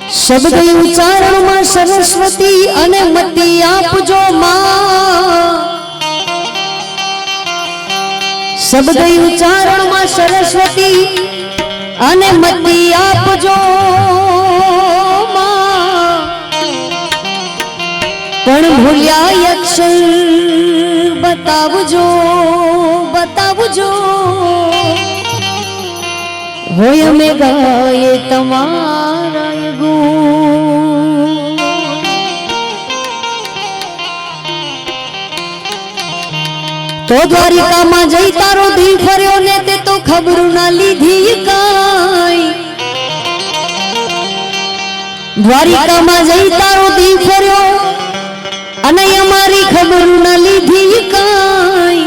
शब्द उच्चारण में सरस्वती अने मती आपजो मां। शब्द उच्चारण में सरस्वती अने मती आपजो मां। पण भूल्या अक्षर बतावजो बतावजो। होय में गाये तमारा गुण। तो द्वारिका में जई तारो दी फर्यो ने ते तो खबर ना लीधी काई। द्वारिका में जई तारो दी फर्यो अने अमारी खबर ना लीधी काई।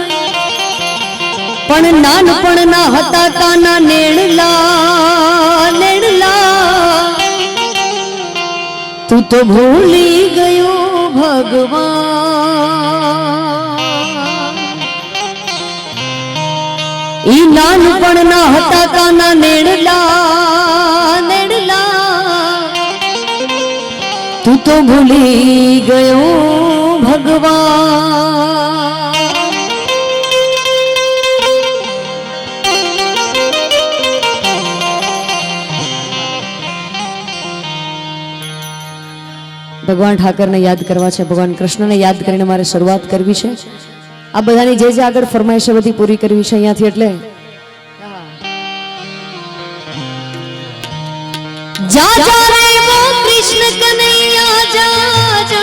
पण नानपण ना हता काना नेणला नेणला। तू तो भूली गयो भगवान। ई नानपण ना हता काना नेणला नेणला। तू तो भूली गयो भगवान। भगवान ठाकर ने याद करवा छे, भगवान कृष्ण ने याद करीने मारे शुरुआत करवी छे। आ बधानी जे जे आगळ फरमाइश बधी पूरी करवी छे अहींयाथी। એટલે जा जा रे वो कृष्ण कन्हैया जा जा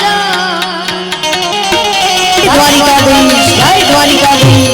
जा। द्वारिकाधीश जय द्वारिकाधीश।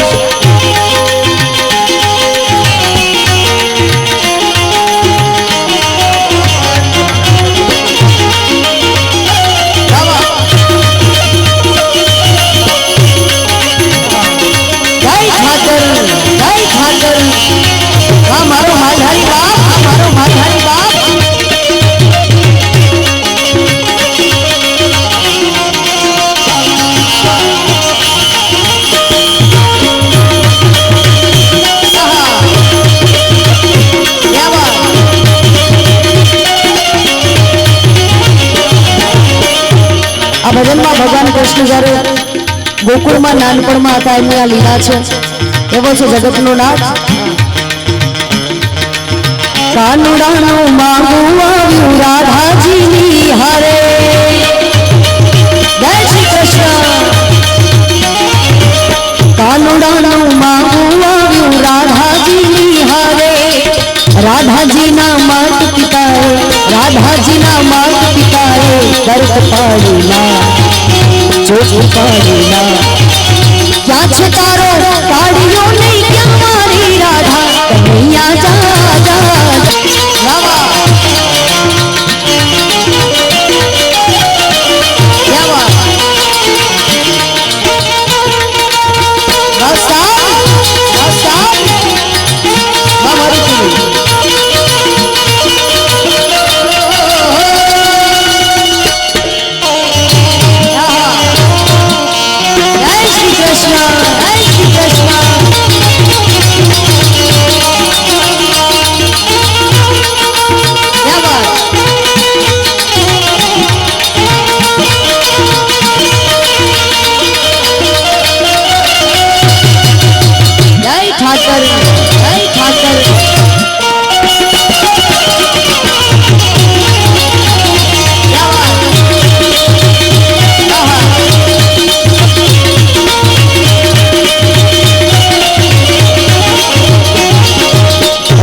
आ भजन में भगवान कृष्ण जયારે गोकुल में नानपण में था एमनी आ लीला छे। एवो छे जगतनो नाथ। कानुडानो मांगू आव्યું राधाजीनी हारे। जय श्री कृष्ण। कानुडानो मांगू आव्યું राधाजीनी हारे। राधाजीना मात पिताए राधाजीना मात पिताए दर्द पाड़ीना चोट पाड़ीना। क्या छे तारो पाड़ियो नहीं क्या मारी राधा कन्हैया जा जा रावा। क्या बात रास्ता रास्ता हमारी चली।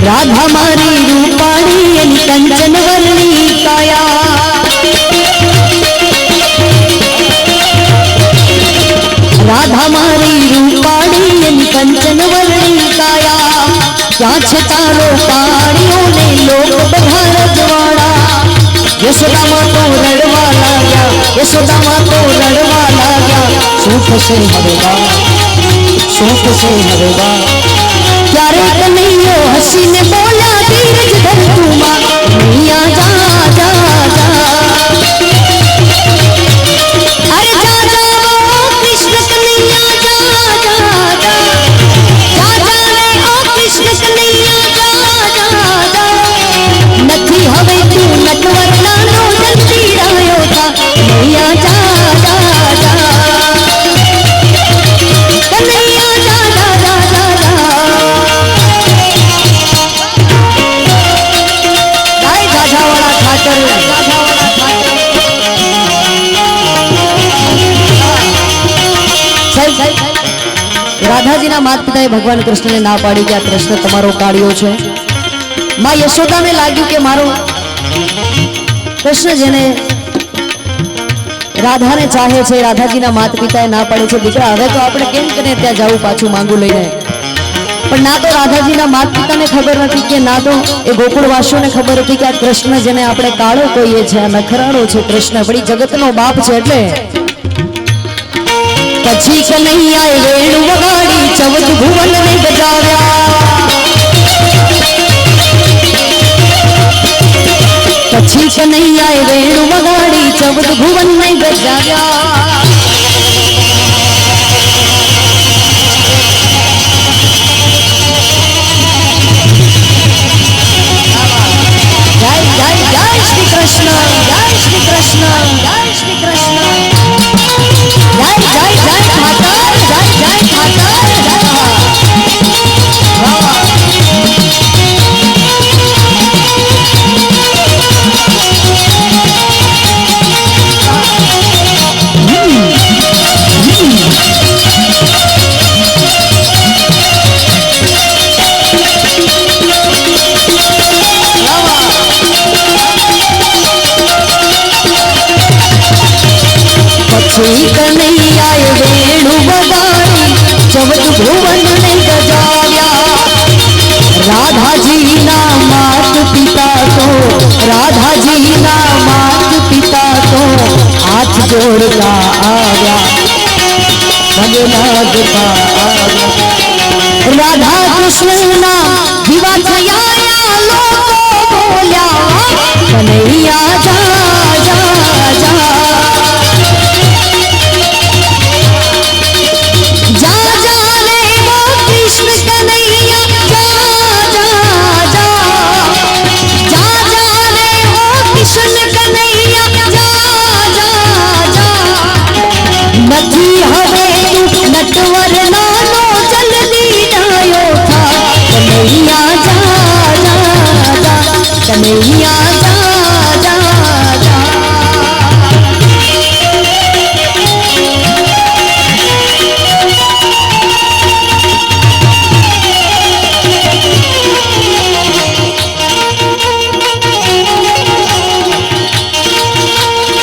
राधा मारी रूपाणी एनी कंचन वर्णी काया। राधा मारी रूपाणी एनी कंचन वर्णी काया। क्या छे तारो पाड़ियों ने लोग बधा रजवाड़ा। यशोदा मां तो रड़वा लाग्या यशोदा मां तो रड़वा लाग्या। શું થશે હવે બા શું થશે હવે બા। ત્યારે કનૈયો હસીને બોલા ધીરજ ધર તું માં કનૈયા जा जा जा। अरे जा जा वो कृष्ण कन्हैया जा जा जा। जा जा रे ओ कृष्ण कन्हैया जा जा जा। નથી હવે તું નટવા રાધાજીના માતા પિતાએ ભગવાન કૃષ્ણને ના પાડી કે આ કૃષ્ણ તમારો કાળિયો છે. માં યશોદાને લાગ્યું કે મારો કૃષ્ણ જેને રાધાને ચાહે છે, રાધાજીના માતા પિતાએ ના પાડે છે, દીકરા હવે તો આપણે કેમ કરીને ત્યાં જવું પાછું માંગુ લઈને. પણ ના તો રાધાજીના માતા પિતાને ખબર નથી કે ના તો એ ગોકુળવાસીઓને ખબર હતી કે આ કૃષ્ણ જેને આપણે કાળો કહીએ છીએ, આ નખરાળો છે કૃષ્ણ, વળી જગતનો બાપ છે. એટલે પછી કનૈયાએ વેણુ વગાડી 14 ભુવનને ગજાવ્યા. પછી કનૈયાએ વેણુ વગાડી 14 ભુવનને ગજાવ્યા. જય જય જય શ્રી કૃષ્ણ, જય શ્રી કૃષ્ણ, જય શ્રી કૃષ્ણ, જય જય જય ઠાકર, જય જય ઠાકર, જય વાહ. પછી કનૈયાએ વેણુ વગાડી 14 ભુવનને ગજાવ્યા. રાધાજીના માત પિતા તો, રાધાજીના માત પિતા તો હાથ જોડતા આવ્યા, પગે લાગતા આવ્યા. રાધા કૃષ્ણના વિવાહ થયા, લોકો બોલ્યા કનૈયા જા જા જા. નથી હવે નટવર નાનો જલ્દી ડાયો થા, કનૈયા જા જા જા, કનૈયા